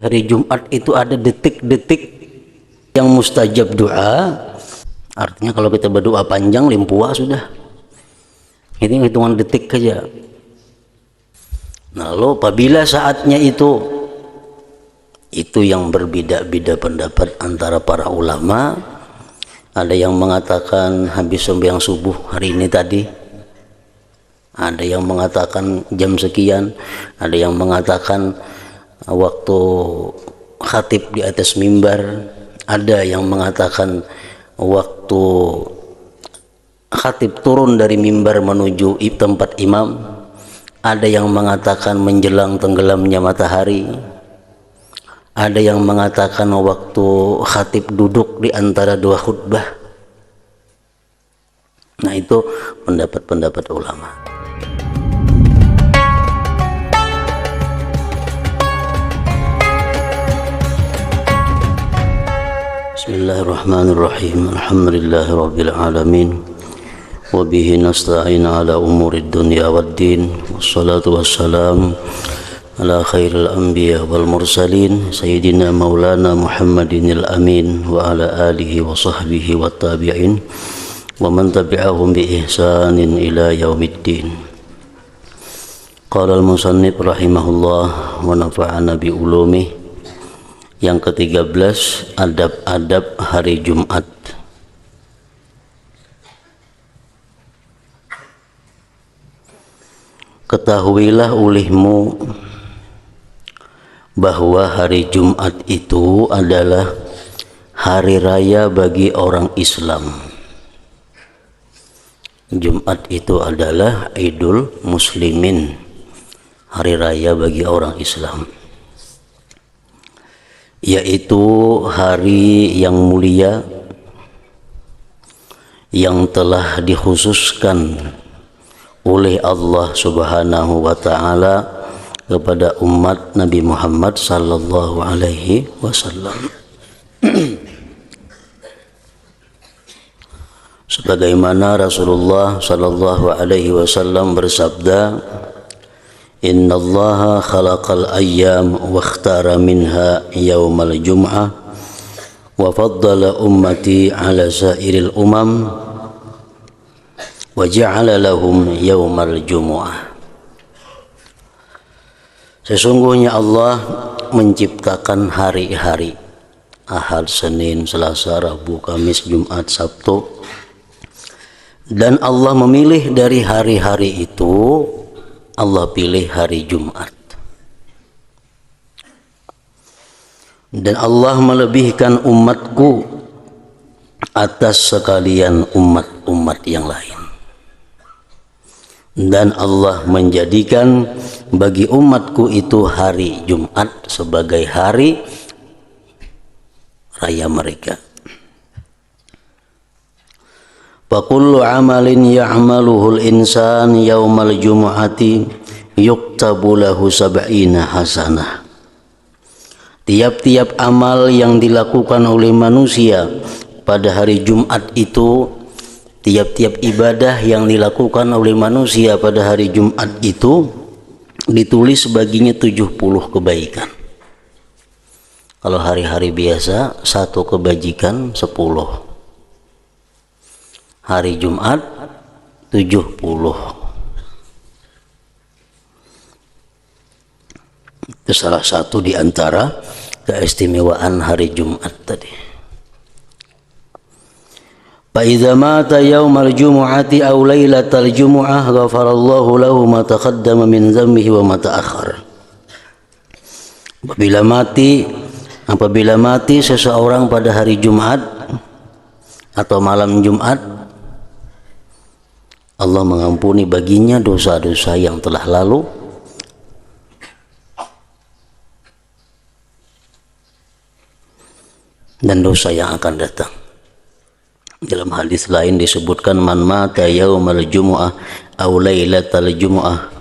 Hari Jumat itu ada detik-detik yang mustajab doa. Artinya kalau kita berdoa panjang limpua sudah. Ini hitungan detik saja. Nah, lalu apabila saatnya itu yang berbeda-beda pendapat antara para ulama. Ada yang mengatakan habis sembahyang subuh hari ini tadi. Ada yang mengatakan jam sekian, ada yang mengatakan waktu khatib di atas mimbar, ada yang mengatakan waktu khatib turun dari mimbar menuju tempat imam, ada yang mengatakan menjelang tenggelamnya matahari, ada yang mengatakan waktu khatib duduk di antara dua khutbah. Nah, itu pendapat-pendapat ulama. Bismillahirrahmanirrahim. Alhamdulillahirabbil alamin. Wa bihi nasta'in ala umurid dunya waddin. Wassalatu wassalamu ala khairil anbiya wal mursalin sayyidina maulana Muhammadinil amin wa ala alihi wa sahbihi wa tabi'in wa man tabi'ahum bi ihsanin ila yaumiddin. Qala al-musannif rahimahullah wa nafa'ana bi ulumih. Yang ke-13, adab-adab hari Jumat. Ketahuilah olehmu bahwa hari Jumat itu adalah hari raya bagi orang Islam. Jumat itu adalah Idul Muslimin, hari raya bagi orang Islam, yaitu hari yang mulia yang telah dikhususkan oleh Allah Subhanahu wa taala kepada umat Nabi Muhammad sallallahu alaihi wasallam. Sebagaimana Rasulullah sallallahu alaihi wasallam bersabda, Innallaha khalaqal ayyam wa ikhtara minha yawmal jum'ah wa faddala ummati ala sairil umam wa ja'ala lahum yawmal jumu'ah. Sesungguhnya Allah menciptakan hari-hari Ahad, Senin, Selasa, Rabu, Kamis, Jumat, Sabtu, dan Allah memilih dari hari-hari itu, Allah pilih hari Jumat. Dan Allah melebihkan umatku atas sekalian umat-umat yang lain. Dan Allah menjadikan bagi umatku itu hari Jumat sebagai hari raya mereka. Fakullu amalin ya'maluhul insan yaumal jumu'ati yuktabu lahu sab'ina hasanah. Tiap-tiap amal yang dilakukan oleh manusia pada hari Jumat itu, tiap-tiap ibadah yang dilakukan oleh manusia pada hari Jumat itu ditulis baginya 70 kebaikan. Kalau hari-hari biasa 1 kebajikan 10. Hari Jumat 70. Itu salah satu di antara keistimewaan hari Jumat tadi. Fa idza mata yaumal jumu'ati aw lailatal jumu'ah ghafarallahu lahu ma taqaddama min dhanbihi wa ma ta'akhkhar. Apabila mati seseorang pada hari Jumat atau malam Jumat, Allah mengampuni baginya dosa-dosa yang telah lalu dan dosa yang akan datang. Dalam hadis lain disebutkan, man mata yaumal jumu'ah aw lailatal jumu'ah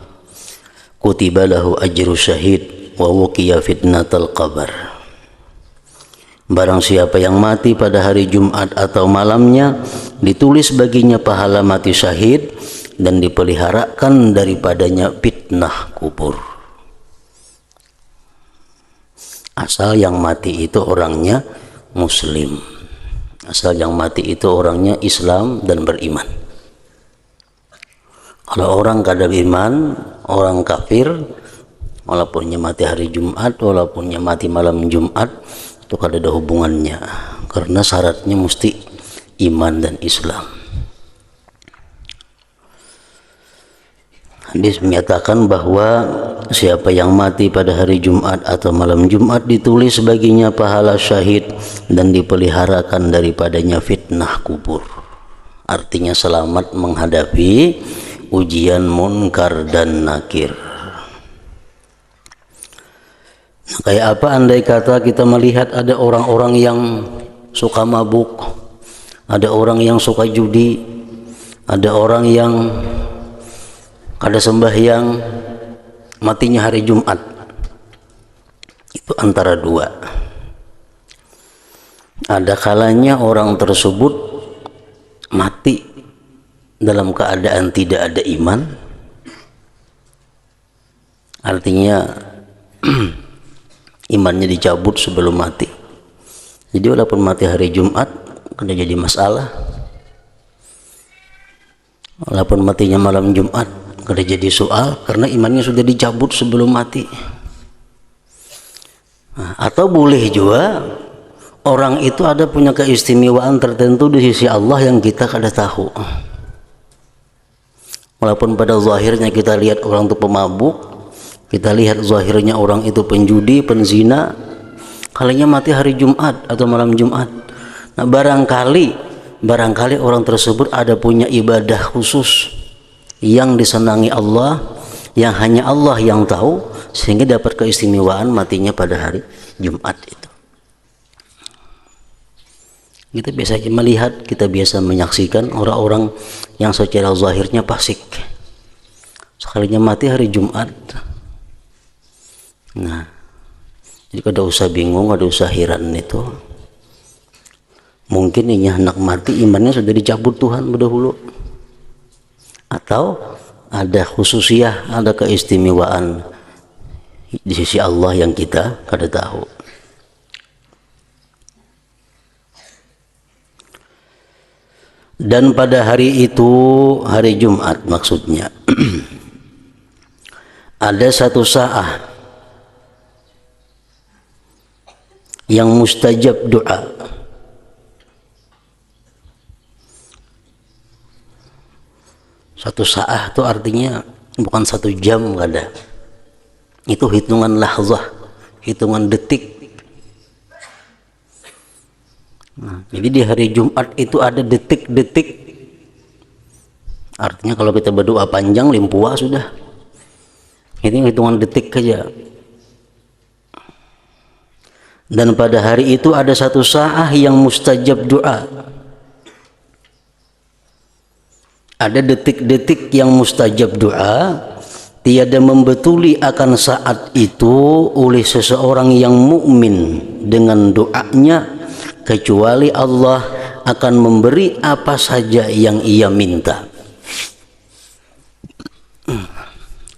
kutiba lahu ajru syahid wa wuqiya fitnatal qabr. Barang siapa yang mati pada hari Jumat atau malamnya, ditulis baginya pahala mati syahid dan dipeliharakan daripadanya fitnah kubur. Asal yang mati itu orangnya muslim, asal yang mati itu orangnya Islam dan beriman. Kalau orang kada beriman, orang kafir, walaupun mati hari Jumat, walaupun mati malam Jumat, itu kada ada hubungannya, karena syaratnya mesti iman dan Islam. Hadis menyatakan bahwa siapa yang mati pada hari Jumat atau malam Jumat ditulis baginya pahala syahid dan dipeliharakan daripadanya fitnah kubur. Artinya selamat menghadapi ujian munkar dan nakir. Nah, kayak apa andai kata kita melihat ada orang-orang yang suka mabuk, ada orang yang suka judi, ada orang yang kada sembahyang, matinya hari Jumat. Itu antara dua. Ada kalanya orang tersebut mati dalam keadaan tidak ada iman, artinya imannya dicabut sebelum mati. Jadi walaupun mati hari Jumat kada jadi masalah, walaupun matinya malam Jumat kada jadi soal, karena imannya sudah dicabut sebelum mati. Nah, atau boleh juga orang itu ada punya keistimewaan tertentu di sisi Allah yang kita kada tahu. Walaupun pada zahirnya kita lihat orang itu pemabuk, kita lihat zahirnya orang itu penjudi, penzina, kalinya mati hari Jumat atau malam Jumat. Nah, barangkali orang tersebut ada punya ibadah khusus yang disenangi Allah, yang hanya Allah yang tahu, sehingga dapat keistimewaan matinya pada hari Jumat itu. Kita biasa melihat, kita biasa menyaksikan orang-orang yang secara zahirnya fasik, sekalinya mati hari Jumat. Nah, jadi kada usah bingung, kada usah heran itu. Mungkin ini anak mati imannya sudah dicabut Tuhan berdahulu, atau ada khususiyah, ada keistimewaan di sisi Allah yang kita kada tahu. Dan pada hari itu, hari Jumat maksudnya, ada satu saat yang mustajab doa. Satu saat itu artinya bukan 1 jam, kada. Itu hitungan lahzah, hitungan detik. Nah, jadi di hari Jumat itu ada detik-detik. Artinya kalau kita berdoa panjang limpua sudah. Ini hitungan detik saja. Dan pada hari itu ada satu saat yang mustajab doa. Ada detik-detik yang mustajab doa, tiada membetuli akan saat itu oleh seseorang yang mukmin dengan doanya, kecuali Allah akan memberi apa saja yang ia minta.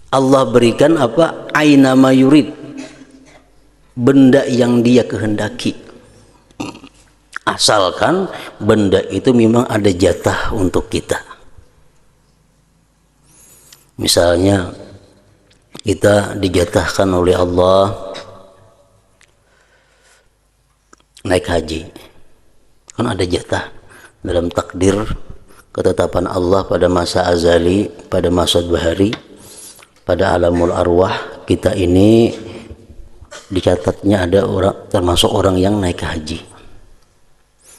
Allah berikan apa? Aina ma yurid, benda yang dia kehendaki, asalkan benda itu memang ada jatah untuk kita. Misalnya kita dijatahkan oleh Allah naik haji, kan ada jatah dalam takdir ketetapan Allah pada masa azali, pada masa bahari, pada alamul arwah. Kita ini dicatatnya ada orang, termasuk orang yang naik haji,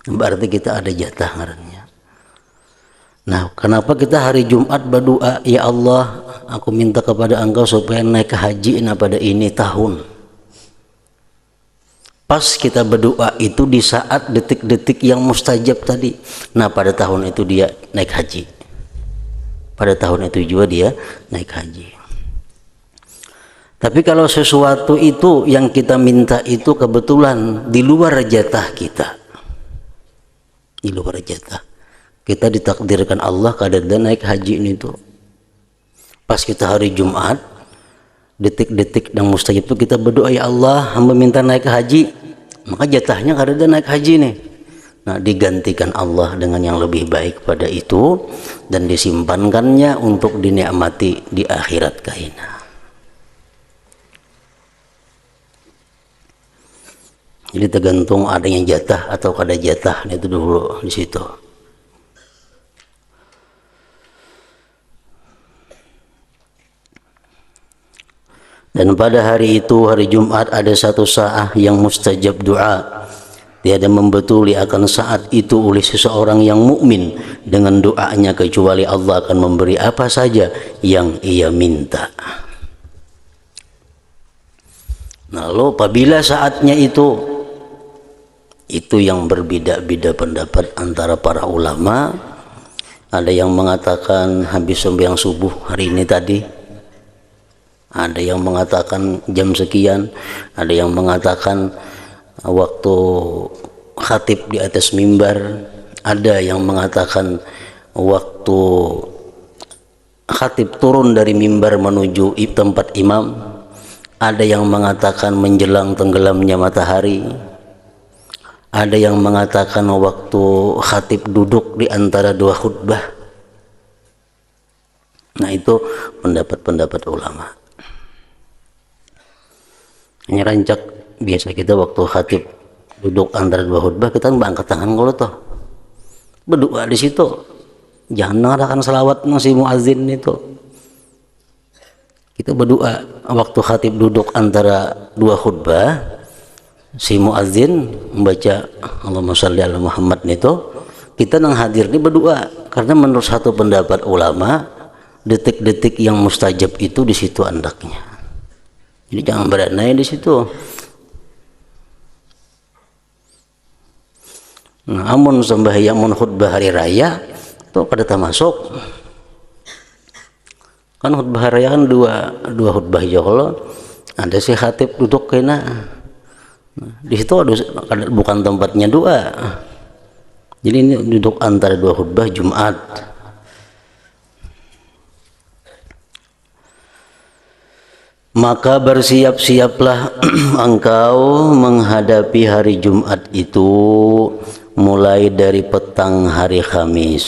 berarti kita ada jatah ngarannya. Nah, kenapa kita hari Jumat berdoa, ya Allah, aku minta kepada Engkau supaya naik ke haji pada ini tahun. Pas kita berdoa itu di saat detik-detik yang mustajab tadi. Nah, pada tahun itu dia naik haji. Pada tahun itu juga dia naik haji. Tapi kalau sesuatu itu yang kita minta itu kebetulan di luar jatah kita, di luar jatah, kita ditakdirkan Allah kadang naik haji ini tuh pas kita hari Jumat, detik-detik yang mustajab itu kita berdoa, ya Allah, hamba minta naik haji, maka jatahnya kada naik haji nih. Nah, digantikan Allah dengan yang lebih baik pada itu dan disimpankannya untuk dinikmati di akhirat kaina. Jadi tergantung adanya jatah atau kada jatah, itu dulu di situ. Dan pada hari itu, hari Jumat, ada satu saat yang mustajab doa. Tiada membetuli akan saat itu oleh seseorang yang mukmin dengan doanya kecuali Allah akan memberi apa saja yang ia minta. Lalu apabila saatnya itu yang berbeda-beda pendapat antara para ulama. Ada yang mengatakan habis sembahyang subuh hari ini tadi, ada yang mengatakan jam sekian, ada yang mengatakan waktu khatib di atas mimbar, ada yang mengatakan waktu khatib turun dari mimbar menuju tempat imam, ada yang mengatakan menjelang tenggelamnya matahari, ada yang mengatakan waktu khatib duduk di antara dua khutbah. Nah, itu pendapat-pendapat ulama. Hanya rancak biasa kita waktu khatib duduk antara dua khutbah, kita angkat tangan kalau toh berdoa di situ. Jangan mengatakan selawat si muazin itu. Kita berdoa waktu khatib duduk antara dua khutbah, si muazin membaca Allahumma shalli ala Muhammad itu, kita nang hadir ini berdoa. Karena menurut satu pendapat ulama, detik-detik yang mustajab itu di situ andaknya. Jadi jangan beranai di situ. Nah, amun sembahyang mun khutbah hari raya itu kada termasuk. Kan khutbah hari raya kan dua khutbah ya kalau ada si khatib duduk kena. Nah, di situ ada, bukan tempatnya doa. Jadi ini duduk antara dua khutbah Jumat. Maka bersiap-siaplah engkau menghadapi hari Jumat itu mulai dari petang hari Kamis.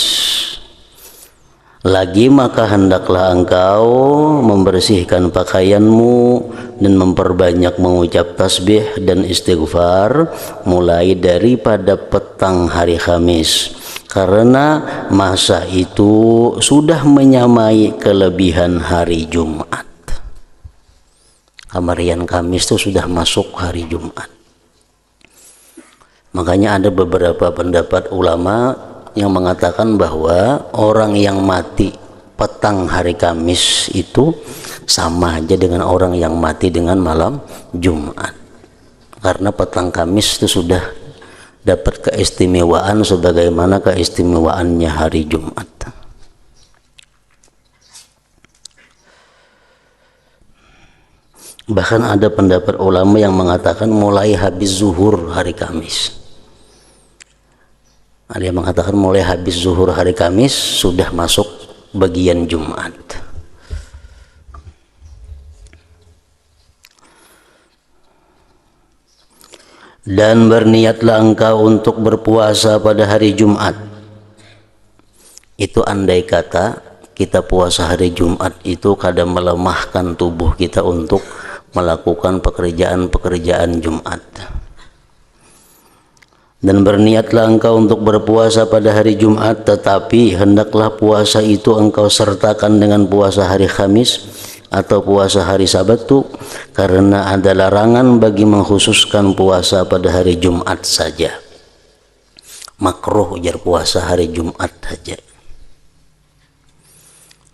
Lagi maka hendaklah engkau membersihkan pakaianmu dan memperbanyak mengucap tasbih dan istighfar mulai daripada petang hari Kamis. Karena masa itu sudah menyamai kelebihan hari Jumat. Kamarian Kamis itu sudah masuk hari Jumat. Makanya ada beberapa pendapat ulama yang mengatakan bahwa orang yang mati petang hari Kamis itu sama aja dengan orang yang mati dengan malam Jumat. Karena petang Kamis itu sudah dapat keistimewaan sebagaimana keistimewaannya hari Jumat. Bahkan ada pendapat ulama yang mengatakan mulai habis zuhur hari Kamis. Ada yang mengatakan mulai habis zuhur hari Kamis sudah masuk bagian Jumat. Dan berniatlah engkau untuk berpuasa pada hari Jumat. Itu andai kata kita puasa hari Jumat itu kadang melemahkan tubuh kita untuk melakukan pekerjaan-pekerjaan Jumat. Dan berniatlah engkau untuk berpuasa pada hari Jumat, tetapi hendaklah puasa itu engkau sertakan dengan puasa hari Kamis atau puasa hari Sabtu, karena ada larangan bagi mengkhususkan puasa pada hari Jumat saja. Makruh ujar puasa hari Jumat saja.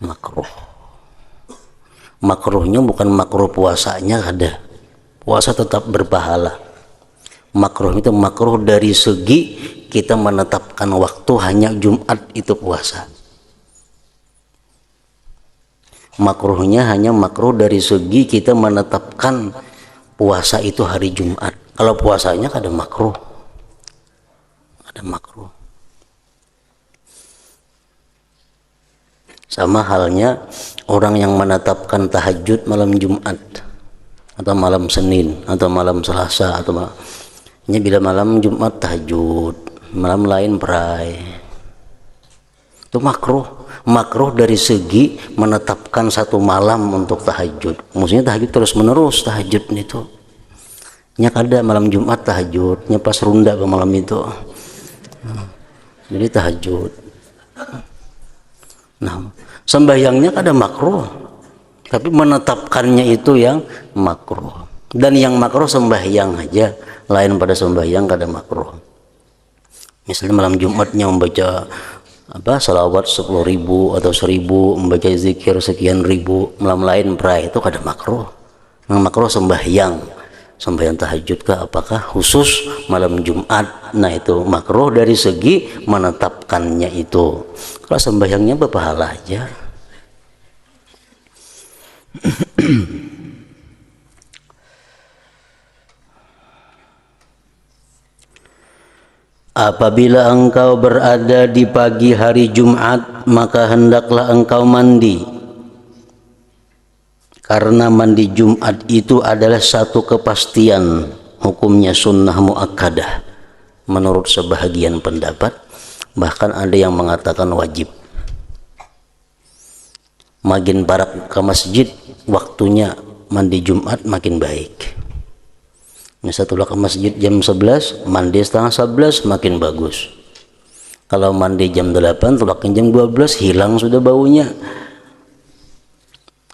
Makruh. Makruhnya bukan makruh puasanya ada. Puasa tetap berpahala. Makruh itu makruh dari segi kita menetapkan waktu hanya Jumat itu puasa. Makruhnya hanya makruh dari segi kita menetapkan puasa itu hari Jumat. Kalau puasanya ada makruh. Ada makruh. Sama halnya orang yang menetapkan tahajud malam Jumat atau malam Senin atau malam Selasa atau ini bila malam Jumat tahajud, malam lain berai. Itu makruh dari segi menetapkan satu malam untuk tahajud. Maksudnya tahajud terus menerus tahajud itu. Nya kada malam Jumat tahajud, nya pas runda ke malam itu. Jadi tahajud. Nah, sembahyangnya kada makruh, tapi menetapkannya itu yang makruh. Dan yang makruh sembahyang aja, lain pada sembahyang kada makruh. Misalnya malam Jumatnya membaca salawat 10.000 atau 1.000, membaca zikir sekian ribu, malam lain berai, itu kada makruh. Yang makruh sembahyang tahajud kah, apakah khusus malam Jumat. Nah itu makruh dari segi menetapkannya itu. Kalau sembahyangnya berpahala aja. Apabila engkau berada di pagi hari Jumat, maka hendaklah engkau mandi, karena mandi Jumat itu adalah satu kepastian, hukumnya sunnah muakkadah menurut sebahagian pendapat, bahkan ada yang mengatakan wajib. Makin barak ke masjid waktunya mandi Jumat makin baik. Setelah ke masjid jam 11, mandi setengah 11 makin bagus. Kalau mandi jam 8, tulak jam 12, hilang sudah baunya.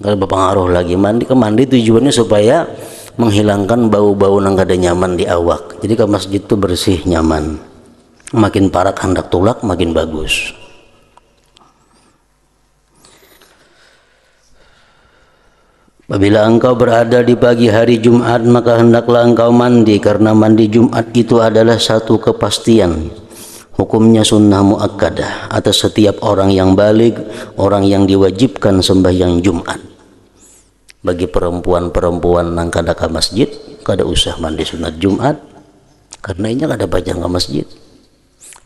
Kalau berpengaruh lagi mandi tujuannya supaya menghilangkan bau-bau yang kada nyaman di awak. Jadi ke masjid itu bersih, nyaman. Makin parak hendak tulak makin bagus. Apabila engkau berada di pagi hari Jumat, maka hendaklah engkau mandi, karena mandi Jumat itu adalah satu kepastian, hukumnya sunnah muakkadah atas setiap orang yang baligh, orang yang diwajibkan sembahyang Jumat. Bagi perempuan-perempuan yang kada ke masjid, kada usah mandi sunat Jumat, karena ini kada baca ke masjid.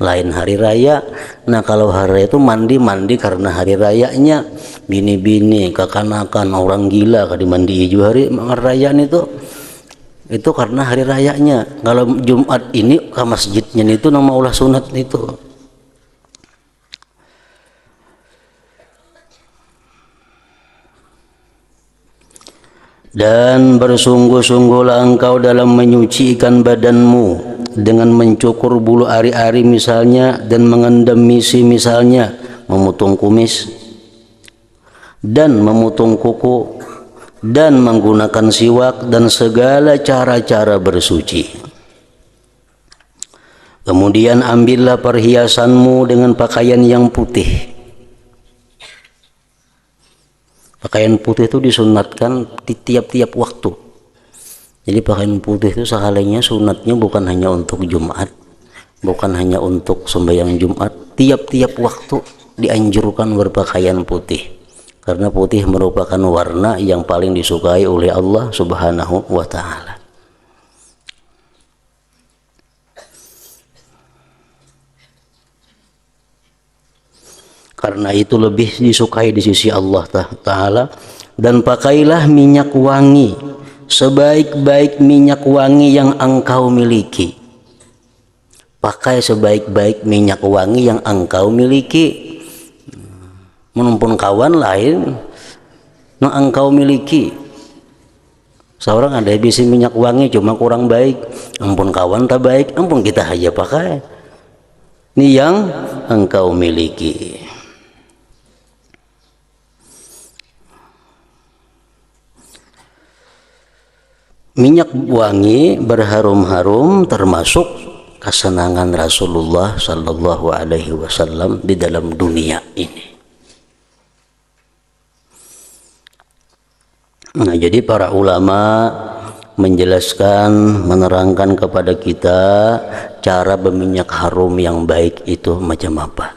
Lain hari raya. Nah kalau hari raya itu mandi karena hari rayanya, bini-bini, kekanakan, orang gila kada mandi juga hari raya itu karena hari rayanya. Kalau Jumat ini ke masjidnya itu nama ulah sunat itu. Dan bersungguh-sungguhlah engkau dalam menyucikan badanmu dengan mencukur bulu ari-ari misalnya, dan mengendam misi misalnya, memotong kumis dan memotong kuku, dan menggunakan siwak dan segala cara-cara bersuci. Kemudian ambillah perhiasanmu dengan pakaian yang putih. Pakaian putih itu disunatkan di tiap-tiap waktu. Jadi pakaian putih itu sekalinya sunatnya bukan hanya untuk Jumat, bukan hanya untuk sembahyang Jumat, tiap-tiap waktu dianjurkan berpakaian putih. Karena putih merupakan warna yang paling disukai oleh Allah Subhanahu wa ta'ala. Karena itu lebih disukai di sisi Allah Ta'ala. Dan pakailah minyak wangi, sebaik-baik minyak wangi yang engkau miliki. Pakai sebaik-baik minyak wangi yang engkau miliki. Menumpun kawan lain yang engkau miliki. Seorang ada bisi minyak wangi cuma kurang baik, ampun kawan tak baik, ampun kita aja pakai. Ini yang engkau miliki. Minyak wangi berharum-harum termasuk kesenangan Rasulullah Sallallahu Alaihi Wasallam di dalam dunia ini. Nah, jadi para ulama menjelaskan, menerangkan kepada kita cara berminyak harum yang baik itu macam apa,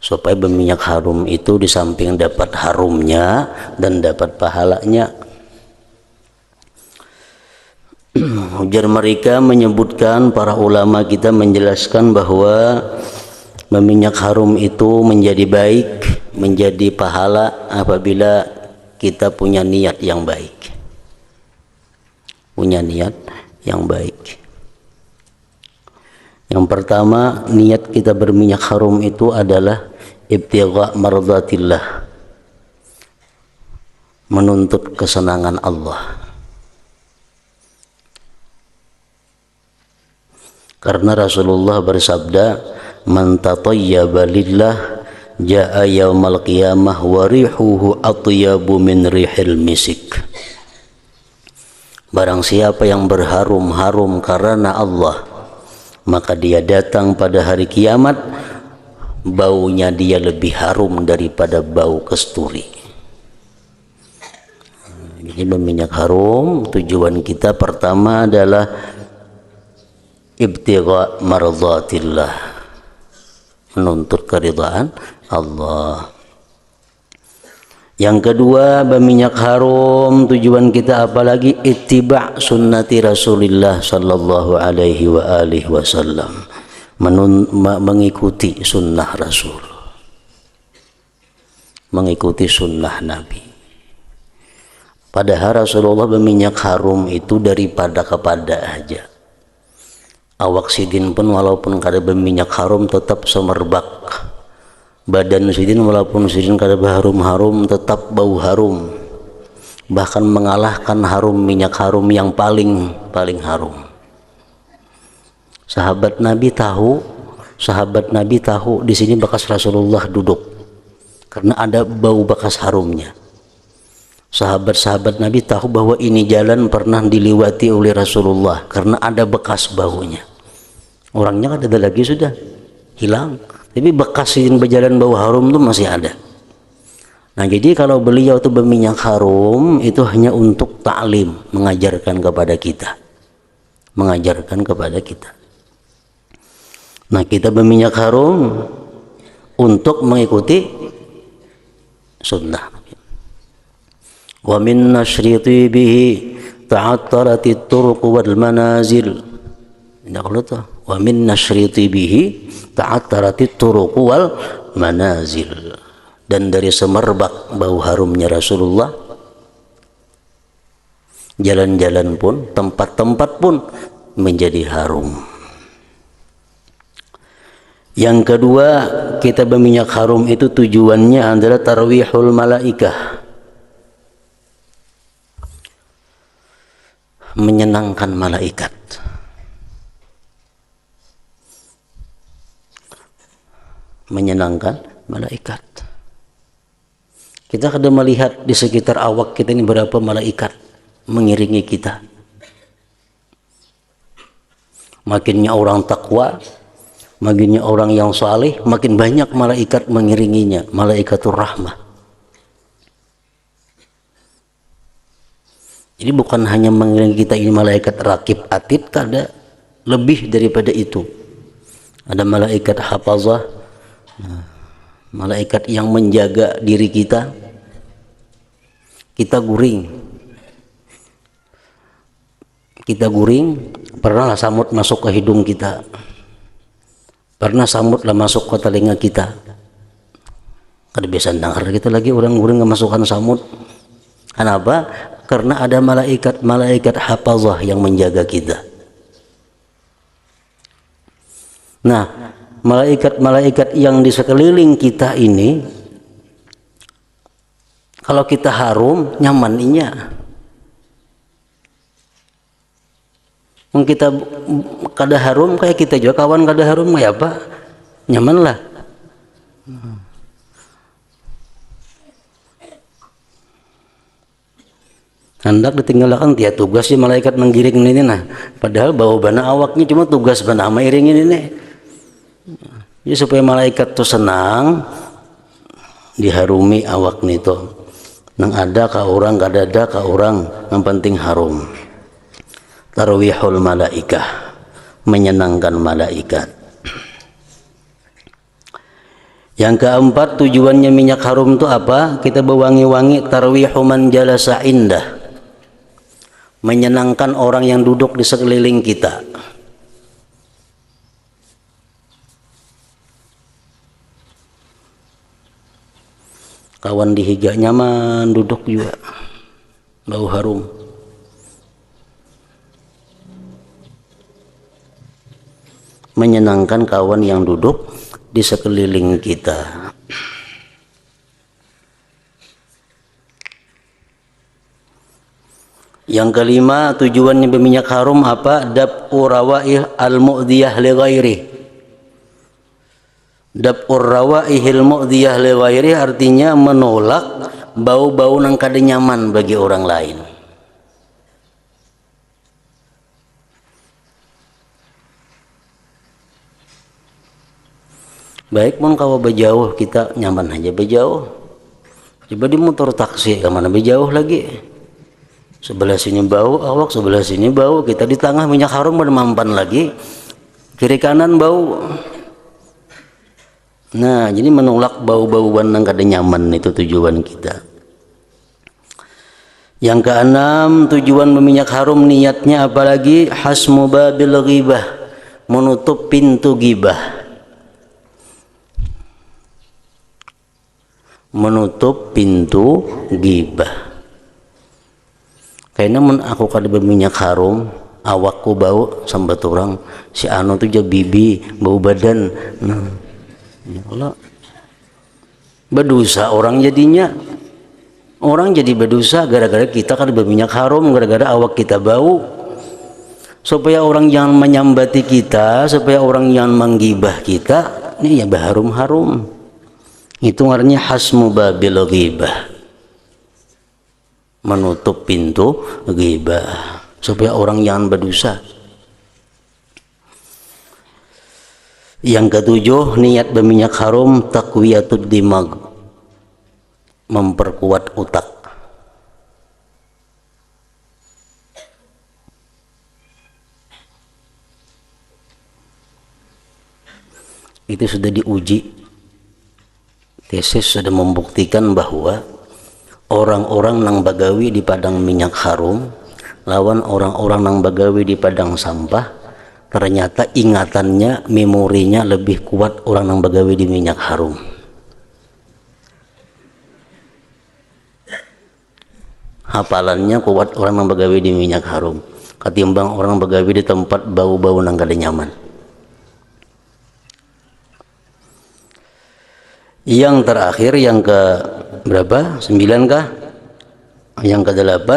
supaya berminyak harum itu di samping dapat harumnya dan dapat pahalanya. Ujar mereka menyebutkan, para ulama kita menjelaskan bahwa berminyak harum itu menjadi baik menjadi pahala apabila kita punya niat yang baik. Punya niat yang baik. Yang pertama, niat kita berminyak harum itu adalah ibtigha mardatillah, menuntut kesenangan Allah. Karena Rasulullah bersabda, man tatayyaba lillah jaa yaumal qiyamah wa rihuhu atyabu min rihil misik. Barang siapa yang berharum-harum karena Allah, maka dia datang pada hari kiamat, baunya dia lebih harum daripada bau kasturi. Jadi berminyak harum, tujuan kita pertama adalah ibtigha mardatillah, menuntut keridhaan Allah. Yang kedua, berminyak harum tujuan kita apalagi ittiba' sunnati Rasulillah sallallahu alaihi wa alihi wasallam, mengikuti sunnah Rasul, mengikuti sunnah Nabi. Padahal Rasulullah berminyak harum itu daripada kepada aja. Awak sidin pun walaupun kada berminyak harum tetap semerbak. Badan sidin walaupun sidin kada berharum-harum tetap bau harum. Bahkan mengalahkan harum minyak harum yang paling harum. Sahabat Nabi tahu di sini bekas Rasulullah duduk karena ada bau bekas harumnya. Sahabat-sahabat Nabi tahu bahwa ini jalan pernah diliwati oleh Rasulullah karena ada bekas baunya. Orangnya kan ada lagi, sudah hilang, tapi bekas yang berjalan bau harum itu masih ada. Nah, jadi kalau beliau itu berminyak harum itu hanya untuk ta'lim, mengajarkan kepada kita, Nah, kita berminyak harum untuk mengikuti sunnah. Wa min nashriti bihi ta'attaratit turuq wal manazil. Wa min nashriti bihi ta'attaratit turuq wal manazil. Dan dari semerbak bau harumnya Rasulullah, jalan-jalan pun, tempat-tempat pun menjadi harum. Yang kedua, kita berminyak harum itu tujuannya adalah tarwihul malaikah, menyenangkan malaikat. Menyenangkan malaikat. Kita kadang melihat di sekitar awak kita ini berapa malaikat mengiringi kita. Makinnya orang takwa, makinnya orang yang saleh, makin banyak malaikat mengiringinya, malaikatur rahmah. Jadi bukan hanya mengiringi kita ini malaikat rakib atid, kada, lebih daripada itu. Ada malaikat hafazah, malaikat yang menjaga diri kita. Kita guring, pernahlah samut masuk ke hidung kita, pernah samutlah masuk ke telinga kita. Kada biasa dengar kita lagi orang guring memasukkan samut. Kenapa? Karena ada malaikat hafazah yang menjaga kita. Nah, malaikat-malaikat yang di sekeliling kita ini, kalau kita harum, nyaman inya. Kita kada harum kayak kita juga, kawan kada harum kayak apa? Nyaman lah. Hendak ditinggalkan dia tugas si malaikat menggiring ini nah. Padahal bawa bana awaknya cuma tugas bana mairingin ini. Jadi supaya malaikat tuh senang diharumi awak nito. Nang ada ka orang, kada ada ka orang, yang penting harum. Tarwihul malaikah, menyenangkan malaikat. Yang keempat, tujuannya minyak harum itu apa? Kita berwangi-wangi, tarwihu man jalasa indah, menyenangkan orang yang duduk di sekeliling kita. Kawan dihiga nyaman, duduk juga bau harum. Menyenangkan kawan yang duduk di sekeliling kita. Yang kelima, tujuannya berminyak harum apa? Dab'u rawaih al-mu'diyah li ghairi. Dab'u rawaihil mu'diyah li ghairi artinya menolak bau-bau nang kada nyaman bagi orang lain. Baik pun kalau berjauh kita nyaman aja berjauh. Coba di motor taksi kemana berjauh lagi. Sebelah sini bau awak, sebelah sini bau. Kita di tengah minyak harum bermampan lagi. Kiri kanan bau. Nah, jadi menolak bau-bauan yang kada nyaman itu tujuan kita. Yang keenam, tujuan berminyak harum niatnya apalagi hasmu babil ghibah, menutup pintu ghibah. Menutup pintu ghibah. Kayaknya aku kada berminyak harum, awakku bau sambat orang si anu tuh jah bibi bau badan. Nah, ya Allah, berdosa orang jadinya. Orang jadi berdosa gara-gara kita kada berminyak harum, gara-gara awak kita bau. Supaya orang jangan menyambati kita, supaya orang jangan menggibah kita, ini ya berharum-harum. Itu artinya hasmu babil ghibah, menutup pintu ghibah supaya orang jangan berdosa. Yang ketujuh, niat berminyak harum taqwiyatud dimag, memperkuat otak. Itu sudah diuji. Tesis sudah membuktikan bahwa orang-orang nang bagawi di padang minyak harum lawan orang-orang nang bagawi di padang sampah, ternyata ingatannya, memorinya lebih kuat orang nang bagawi di minyak harum. Hafalannya kuat orang nang bagawi di minyak harum ketimbang orang bagawi di tempat bau-bau nang kada nyaman. Yang terakhir, yang ke berapa? 9 kah? Yang ke-8,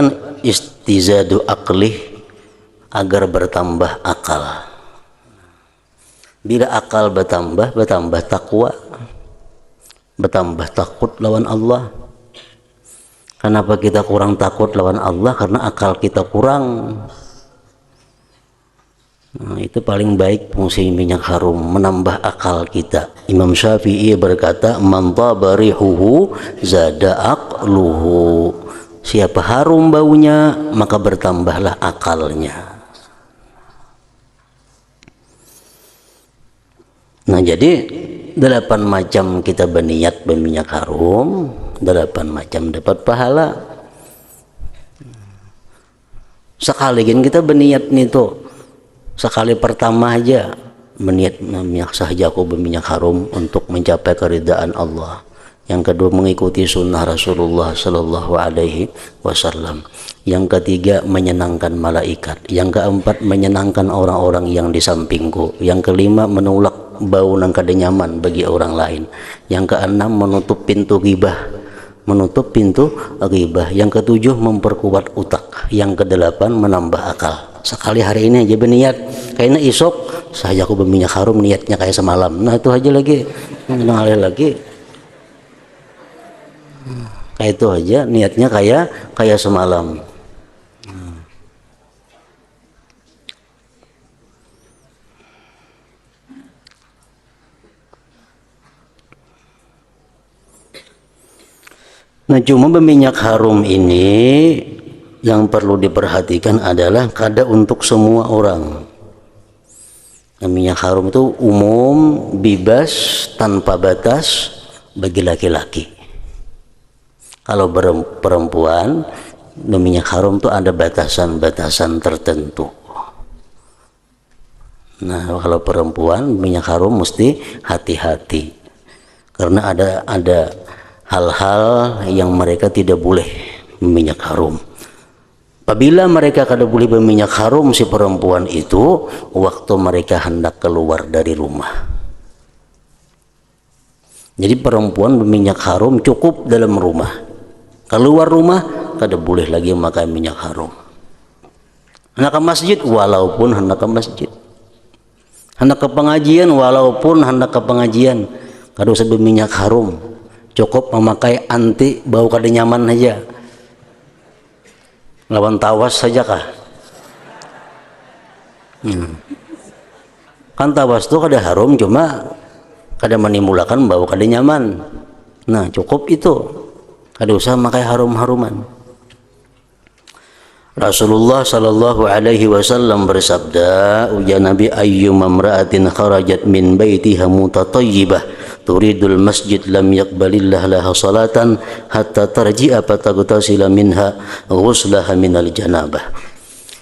istizadu aqlih, agar bertambah akal. Bila akal bertambah takwa, bertambah takut lawan Allah. Kenapa kita kurang takut lawan Allah? Karena akal kita kurang. Nah, itu paling baik fungsi minyak harum, menambah akal kita. Imam Syafi'i berkata, man taba rihuhu zada aqluhu. Siapa harum baunya, maka bertambahlah akalnya. Nah, jadi 8 macam kita berniat berminyak harum, 8 macam dapat pahala. Sekali kita berniat nih tuh, sekali pertama aja berniat minyak sahaja aku berminyak harum untuk mencapai keridaan Allah. Yang kedua, mengikuti sunnah Rasulullah Sallallahu Alaihi Wasallam. Yang ketiga, menyenangkan malaikat. Yang keempat, menyenangkan orang-orang yang di sampingku. Yang kelima, menolak bau nang kada nyaman bagi orang lain. Yang keenam, menutup pintu ghibah, menutup pintu ghibah. Yang ketujuh, memperkuat otak. Yang kedelapan, menambah akal. Sekali hari ini aja berniat, kayaknya isok saja aku berminyak harum, niatnya kayak semalam. Nah, itu aja lagi, lagi kayak itu aja, niatnya kayak semalam. Nah, cuma berminyak harum ini yang perlu diperhatikan adalah kada untuk semua orang. Minyak harum itu umum, bebas, tanpa batas bagi laki-laki. Kalau perempuan, minyak harum itu ada batasan-batasan tertentu. Nah, kalau perempuan minyak harum mesti hati-hati, karena ada hal-hal yang mereka tidak boleh berminyak harum. Apabila mereka kada boleh berminyak harum si perempuan itu waktu mereka hendak keluar dari rumah. Jadi perempuan berminyak harum cukup dalam rumah. Keluar rumah kada boleh lagi memakai minyak harum. Hendak ke masjid walaupun hendak ke masjid. Hendak ke pengajian walaupun hendak ke pengajian kada usah berminyak harum. Cukup memakai anti bau kada nyaman saja. Lawan tawas saja kah? Kan tawas itu kada harum cuma kada menimbulkan bau kada nyaman. Nah cukup itu, kada usah pakai harum-haruman. Rasulullah sallallahu alaihi wasallam bersabda, ujar Nabi, ayyuma imra'atin kharajat min baitiha mutatayyibah turidul masjid lam yaqbalillah laha salatan hatta tarji'a fataghtasila minha ghuslaha minal janabah.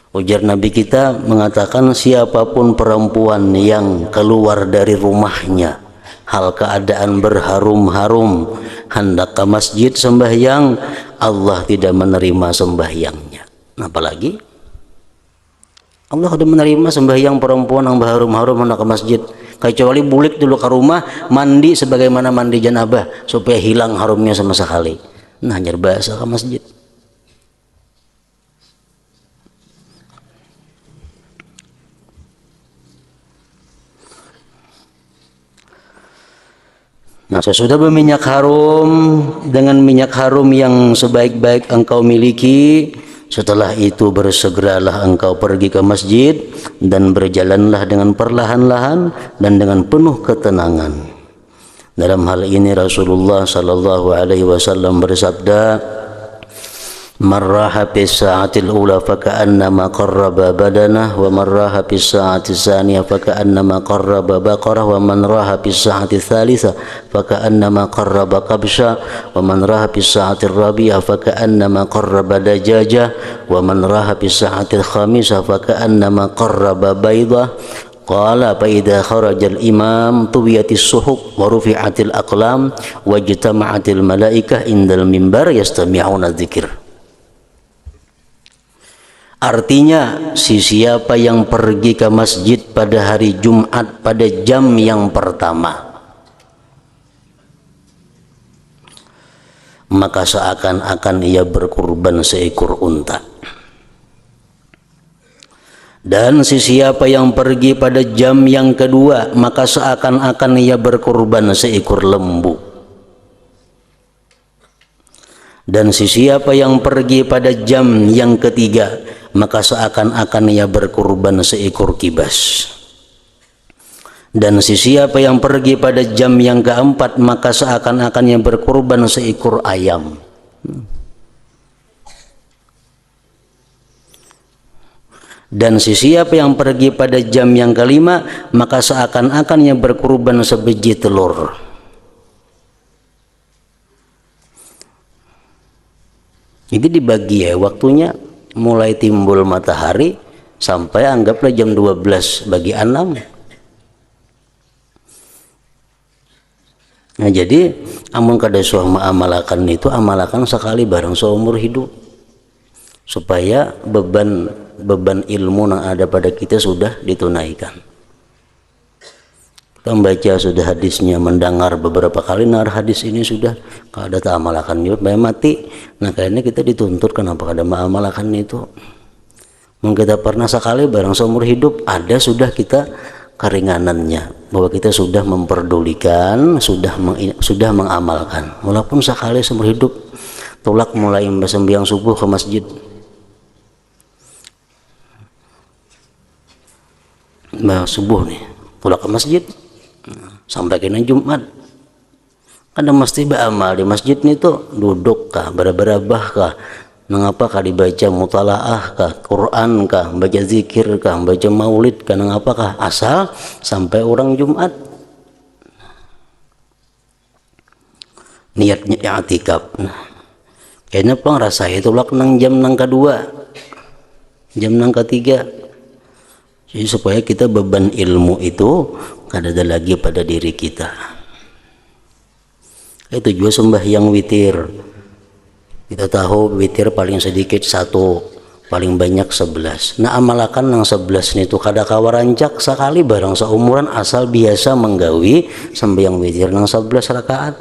Ujar Nabi kita mengatakan, siapapun perempuan yang keluar dari rumahnya hal keadaan berharum-harum hendak ke masjid sembahyang, Allah tidak menerima sembahyangnya. Apalagi Allah sudah menerima sembahyang perempuan yang berharum-harum hendak ke masjid, kecuali bulik dulu ke rumah mandi sebagaimana mandi janabah supaya hilang harumnya sama sekali. Nah hanya bahasa ke masjid. Nah, sesudah berminyak harum dengan minyak harum yang sebaik-baik engkau miliki, setelah itu bersegeralah engkau pergi ke masjid dan berjalanlah dengan perlahan-lahan dan dengan penuh ketenangan. Dalam hal ini Rasulullah sallallahu alaihi wasallam bersabda, marraha bis sa'atil ula faka'annama qarraba badanah wa marraha bis sa'atis saniyah faka'annama qarraba baqarah wa man raha bis sa'atis thalithah faka'annama qarraba kabsha wa man raha bis sa'atir rabi'ah faka'annama qarraba dajajah wa man raha bis sa'atil khamisah faka'annama qarraba baydah. Qala fa idza kharajal imam tuwiyatis suhuf wa rufi'atil aqlam wa ijtama'atil malaikah indal mimbar yastami'una dzikr. Artinya, siapa yang pergi ke masjid pada hari Jumat pada jam yang pertama, maka seakan-akan ia berkurban seekor unta. Dan siapa yang pergi pada jam yang kedua, maka seakan-akan ia berkurban seekor lembu. Dan siapa yang pergi pada jam yang ketiga, maka seakan-akan ia berkurban seekor kibas. Dan siapa yang pergi pada jam yang keempat, maka seakan-akan ia berkurban seekor ayam. Dan siapa yang pergi pada jam yang kelima, maka seakan-akan ia berkurban sebiji telur. Ini dibagi ya waktunya, mulai timbul matahari sampai anggaplah jam 12 bagi 6. Nah jadi amun kada suah amalakan itu, amalakan sekali barang seumur hidup, supaya beban ilmu yang ada pada kita sudah ditunaikan. Kita membaca sudah hadisnya, mendengar beberapa kali nar hadis ini sudah, kalau ada tak amalakan juga mati. Nah kayaknya kita dituntut kenapa kada mengamalkan itu. Mungkin kita pernah sekali barang seumur hidup, ada sudah kita keringanannya, bahwa kita sudah memperdulikan, sudah mengamalkan. Walaupun sekali seumur hidup, tolak mulai sembahyang subuh ke masjid, subuh nih, tolak ke masjid sampai kena Jumat. Kada mesti beramal di masjid nih tuh, duduk kah, berabah kah, mengapa kah dibaca mutalaah kah, Quran kah, baca zikir kah, baca maulid kah, mengapa kah, asal sampai orang Jumat. Niatnya i'tikaf. Nah, kayaknya pang rasa itu lak nang jam nang kedua, jam nang ketiga. Jadi supaya kita beban ilmu itu kada ada lagi pada diri kita. Itu juga sembahyang witir. Kita tahu witir paling sedikit 1, paling banyak 11. Nah amalakan yang 11 itu kada kawarancak sekali barang seumuran asal biasa menggawi sembahyang witir yang 11 rakaat.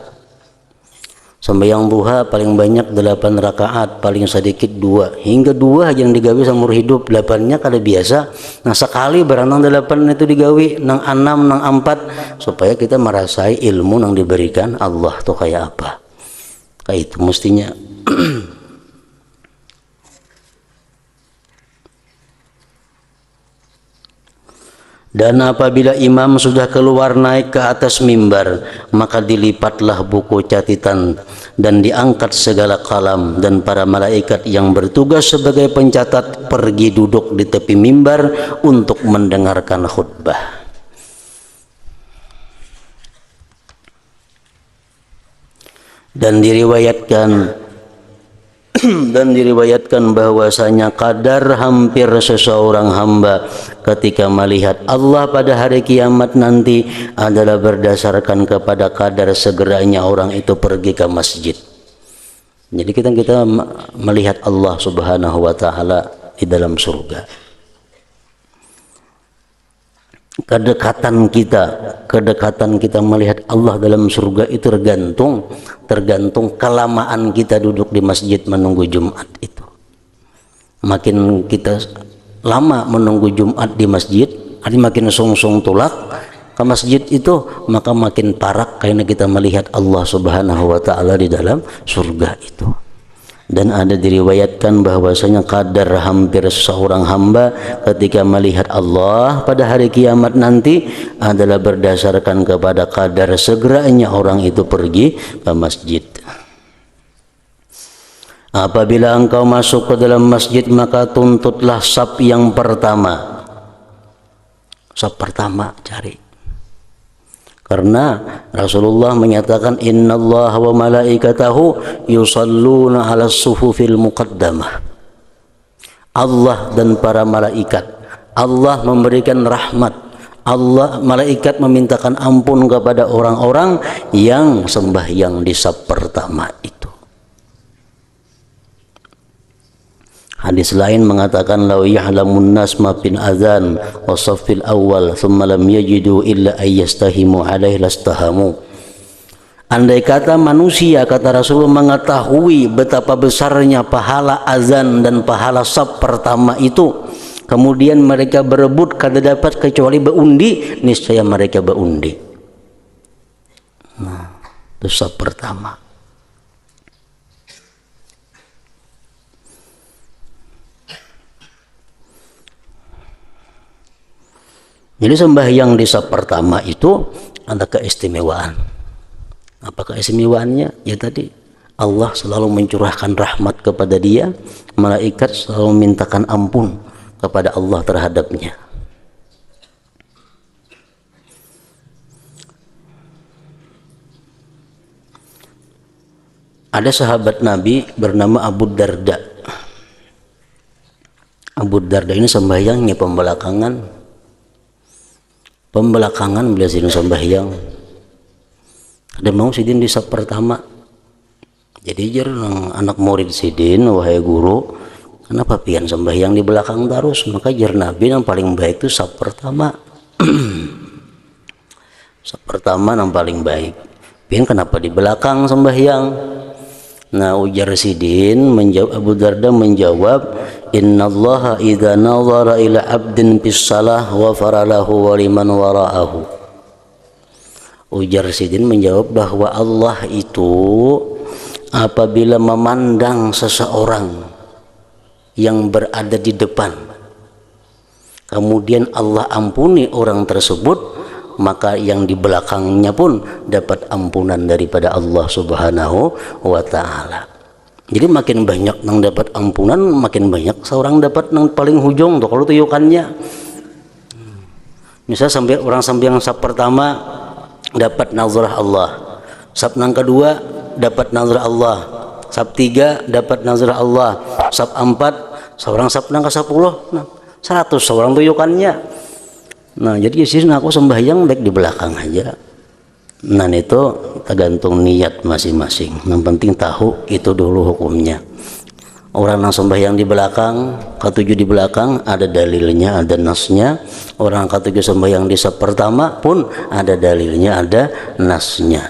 Sembahyang duha paling banyak 8 rakaat, paling sedikit 2. Hingga 2 aja yang digawi seumur hidup, 8-nya kada biasa. Nah sekali barang nang 8 itu digawi, nang 6, nang 4, supaya kita merasai ilmu yang diberikan Allah tuh kayak apa. Kayak itu mestinya. Dan apabila imam sudah keluar naik ke atas mimbar, maka dilipatlah buku catatan dan diangkat segala kalam, dan para malaikat yang bertugas sebagai pencatat pergi duduk di tepi mimbar untuk mendengarkan khutbah. Dan diriwayatkan bahwasanya kadar hampir seseorang hamba ketika melihat Allah pada hari kiamat nanti adalah berdasarkan kepada kadar segeranya orang itu pergi ke masjid. Jadi kita melihat Allah Subhanahu wa taala di dalam surga. Kedekatan kita melihat Allah dalam surga itu tergantung kelamaan kita duduk di masjid menunggu Jumat itu. Makin kita lama menunggu Jumat di masjid, makin sungsung tulak ke masjid itu, maka makin parak karena kita melihat Allah Subhanahu wa taala di dalam surga itu. Dan ada diriwayatkan bahwasanya kadar hampir seorang hamba ketika melihat Allah pada hari kiamat nanti adalah berdasarkan kepada kadar segeranya orang itu pergi ke masjid. Apabila engkau masuk ke dalam masjid, maka tuntutlah saf yang pertama. Saf pertama cari. Karena Rasulullah menyatakan innallaha wa malaikatahu yusalluna 'alas sufufil muqaddamah. Allah dan para malaikat, Allah memberikan rahmat, malaikat memintakan ampun kepada orang-orang yang sembahyang di saf pertama itu. Hadis lain mengatakan law ya'lamun nas ma bin adzan wa saffil awal thumma lam yajidu illa ayyastahimu alaihi lastahamu. Andai kata manusia, kata Rasulullah, mengetahui betapa besarnya pahala azan dan pahala saf pertama itu, kemudian mereka berebut kada dapat kecuali beundi, niscaya mereka beundi. Nah, itu saf pertama. Jadi sembahyang di saf pertama itu ada keistimewaan. Apa keistimewaannya? Ya tadi Allah selalu mencurahkan rahmat kepada dia, malaikat selalu memintakan ampun kepada Allah terhadapnya. Ada sahabat Nabi bernama Abu Darda. Abu Darda ini sembahyangnya pembelakangan beliau sidin sembahyang. Ada mau sidin di saf pertama. Jadi jar anak murid sidin, wahai guru, kenapa pian sembahyang di belakang terus? Maka jar Nabi yang paling baik itu saf pertama. Saf pertama yang paling baik. Pian kenapa di belakang sembahyang? Nah, ujar sidin menjawab, Abu Darda menjawab, innallaha idza nazara ila abdin bis salah wa faralahu wa liman wara'ahu. Ujar sidin menjawab bahwa Allah itu apabila memandang seseorang yang berada di depan, kemudian Allah ampuni orang tersebut, maka yang di belakangnya pun dapat ampunan daripada Allah Subhanahu wa taala. Jadi makin banyak yang dapat ampunan, makin banyak seorang dapat yang paling hujung tuh kalau tuyukannya. Misal orang sampai yang saf pertama dapat nazarah Allah, saf yang kedua dapat nazarah Allah, saf 3 dapat nazarah Allah, saf 4 seorang saf yang ke-10 100 seorang tuyukannya. Nah, jadi sih aku sembahyang baik di belakang aja. Nah itu tergantung niat masing-masing. Yang penting tahu itu dulu hukumnya. Orang yang sembahyang di belakang, ketujuh di belakang, ada dalilnya, ada nasnya. Orang ketujuh sembahyang di sepertama pun ada dalilnya, ada nasnya.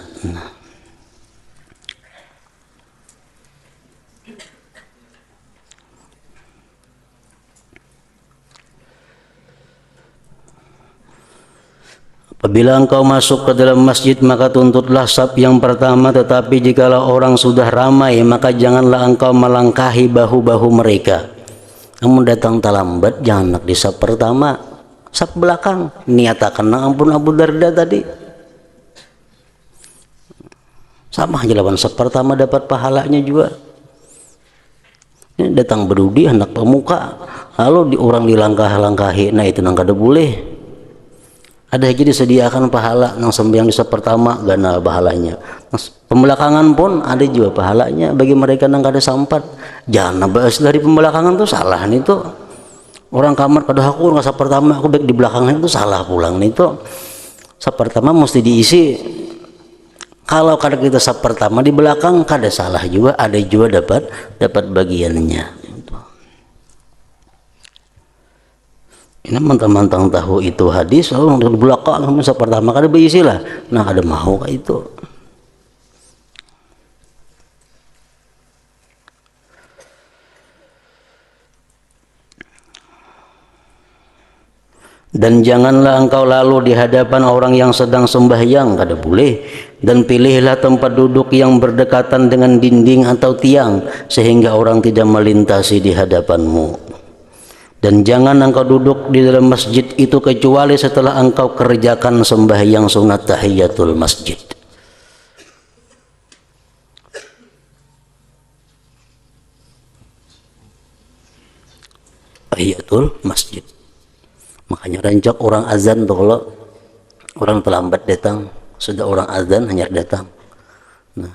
Apabila engkau masuk ke dalam masjid, maka tuntutlah saf yang pertama, tetapi jikalau orang sudah ramai, maka janganlah engkau melangkahi bahu-bahu mereka. Kamu datang terlambat, jangan nak di saf pertama, saf belakang. Niatakan ampun Abu Darda tadi. Sama aja lawan saf pertama dapat pahalanya juga. Ini datang berdudi hendak pemuka, lalu orang dilangkah-langkahi, nah itu nang kada boleh. Ada aja disediakan pahala yang sembahyang di saf pertama gana pahalanya. Pembelakangan pun ada juga pahalanya bagi mereka yang kada sampat. Jangan bahas dari pembelakangan tuh salah nih tuh. Orang kamar kada aku nggak saf pertama, aku baik di belakangnya itu salah pulang nih tuh. Saf pertama mesti diisi. Kalau kada kita saf pertama di belakang kada salah juga, ada juga dapat bagiannya. Ini mentang-mentang tahu itu hadis, lalu di belakang masa pertama kada berisi lah. Nah ada mau kayak itu. Dan janganlah engkau lalu di hadapan orang yang sedang sembahyang, kada boleh. Dan pilihlah tempat duduk yang berdekatan dengan dinding atau tiang, sehingga orang tidak melintasi di hadapanmu. Dan jangan engkau duduk di dalam masjid itu kecuali setelah engkau kerjakan sembahyang sunat tahiyatul masjid. Tahiyatul masjid. Makanya rancak orang azan tuh, kalau orang terlambat datang, sudah orang azan hanya datang. Nah,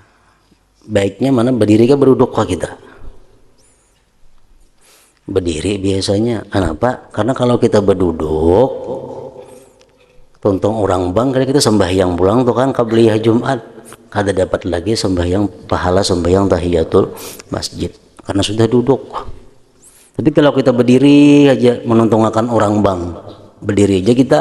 baiknya mana berdiri ke berduduk kah kita? Berdiri biasanya. Kenapa? Karena kalau kita berduduk, tuntung orang bang, karena kita sembahyang pulang tuh kan qabliyah Jumat, kada dapat lagi sembahyang pahala sembahyang tahiyatul masjid karena sudah duduk. Tapi kalau kita berdiri aja menuntungakan orang bang, berdiri aja kita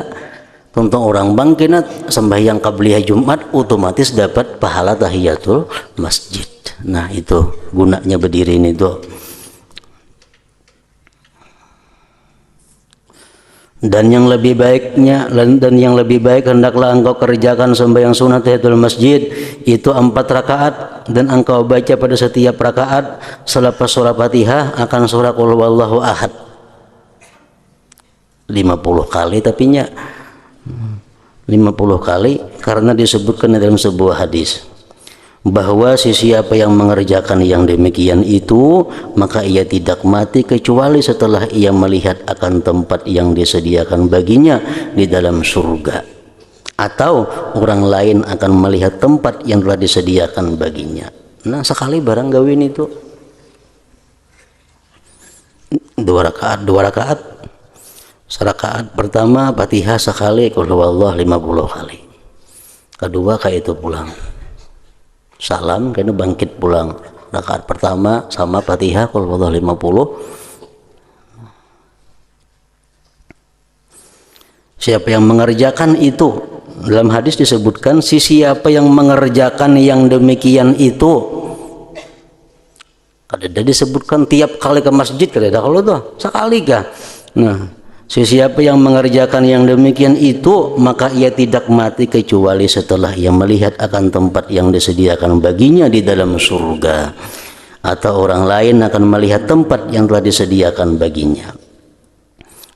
tuntung orang bang, kena sembahyang qabliyah Jumat otomatis dapat pahala tahiyatul masjid. Nah itu gunanya berdiri ini tuh. Dan yang lebih baik hendaklah engkau kerjakan sembahyang sunat tahiyatul masjid itu 4 rakaat, dan engkau baca pada setiap rakaat selepas surah Fatihah akan surah Qul huwallahu ahad 50 kali, tapi 50 kali karena disebutkan dalam sebuah hadis bahwa siapa yang mengerjakan yang demikian itu, maka ia tidak mati kecuali setelah ia melihat akan tempat yang disediakan baginya di dalam surga, atau orang lain akan melihat tempat yang telah disediakan baginya. Nah sekali barang gawin itu 2 rakaat. Serakaat pertama Fatihah sekali, Qul huwallahu 50 kali. Kedua kayak itu pulang. Salam karena bangkit pulang. Rakaat pertama sama Fatihah Qul huwallahu 50. Siapa yang mengerjakan itu, dalam hadis disebutkan siapa yang mengerjakan yang demikian itu, kada disebutkan tiap kali ke masjid, kada kalau tuh sekali kah. Nah siapa yang mengerjakan yang demikian itu, maka ia tidak mati kecuali setelah ia melihat akan tempat yang disediakan baginya di dalam surga, atau orang lain akan melihat tempat yang telah disediakan baginya.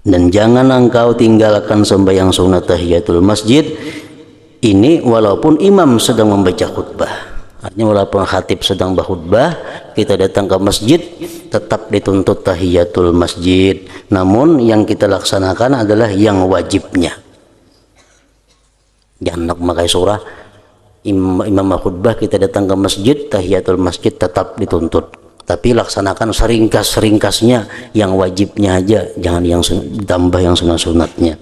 Dan jangan engkau tinggalkan sembahyang sunat tahiyatul masjid ini walaupun imam sedang membaca khutbah. Artinya walaupun khatib sedang berkhutbah, kita datang ke masjid tetap dituntut tahiyatul masjid. Namun yang kita laksanakan adalah yang wajibnya. Jangan nak memakai surah imam khutbah, kita datang ke masjid, tahiyatul masjid tetap dituntut. Tapi laksanakan seringkas-ringkasnya, yang wajibnya aja, jangan yang ditambah yang sunat-sunatnya.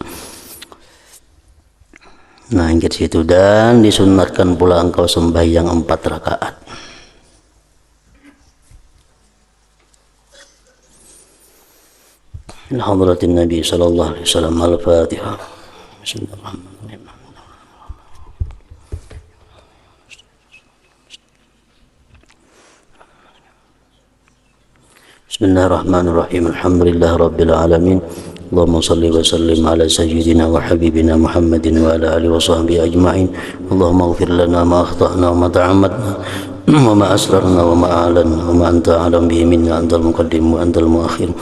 Nah, ingat situ. Dan disunatkan pula engkau sembahyang 4 rakaat. Hadratin Nabi sallallahu alaihi wasallam. Al-Fatihah. Bismillahirrahmanirrahim. Bismillahirrahmanirrahim. Alhamdulillah rabbil alamin. Allahumma salli wa sallim ala sayyidina wa habibina Muhammadin wa ala alihi wa sahbihi ajma'in. Allahumma ighfir lana ma akhta'na wa ma ta'ammadna wa ma asrarna wa ma a'lanna wa ma anta a'lam bihi minna, antal muqaddim wa antal muakhir.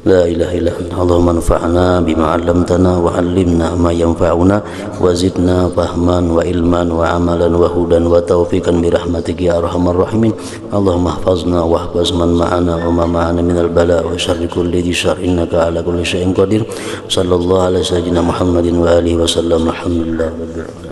La ilaha illa anta. Allahumma anfa'na bima 'allamtana wa 'allimna ma yanfa'una wa zidna fahman wa ilman wa amalan wa hudan wa taufiqan bi rahmatika ya arhamar rahimin. Allahumma ihfazna wa ihfaz man ma'ana wa ma ma'ana min al-bala wa syarri kulli dhi syarr, innaka ala kulli syai'in qadir. Sallallahu alaihi sayyidina Muhammadin wa alihi wa sallam. Alhamdulillah rabbil alamin.